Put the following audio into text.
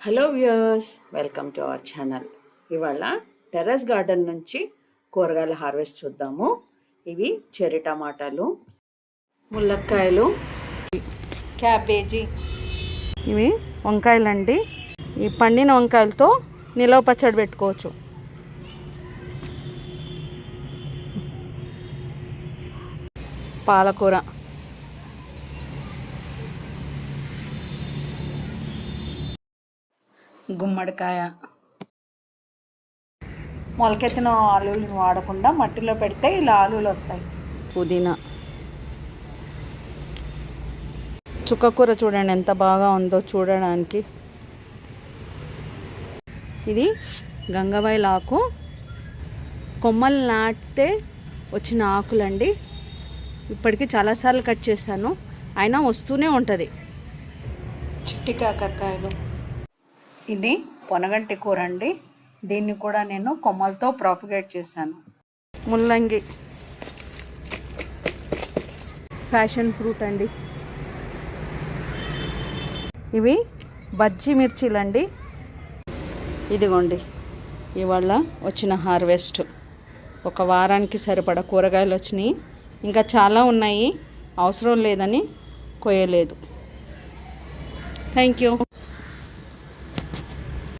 Hello viewers, welcome to our channel. ఇవాళ terrace garden నుంచి కూరగాయల హార్వెస్ట్ చూద్దాము. ఇవి చెర్రీ టమాటాలు, ములక్కాయలు, క్యాబేజీ, ఇవి వంకాయలండి. ఈ పండిన వంకాయలతో నిలవ పచ్చడి పెట్టుకోవచ్చు. పాలకూర, గుమ్మడికాయ, మొలకెత్తిన ఆలువలు వాడకుండా మట్టిలో పెడితే ఇలా ఆలువలు వస్తాయి. పుదీనా, చుక్కకూర చూడండి ఎంత బాగా ఉందో చూడడానికి. ఇది గంగవాయిల ఆకు, కొమ్మలు నాటితే వచ్చిన ఆకులండి. ఇప్పటికీ చాలాసార్లు కట్ చేశాను, అయినా వస్తూనే ఉంటుంది. చిట్టి కాకరకాయలు, ఇది పొనగంటి కూర అండి. దీన్ని కూడా నేను కొమ్మలతో ప్రాపగేట్ చేశాను. ముల్లంగి, ఫ్యాషన్ ఫ్రూట్ అండి. ఇవి బజ్జీ మిర్చీలండి. ఇదిగోండి ఇవాళ వచ్చిన హార్వెస్ట్. ఒక వారానికి సరిపడా కూరగాయలు వచ్చినాయి. ఇంకా చాలా ఉన్నాయి, అవసరం లేదని కొయ్యలేదు. Thank you.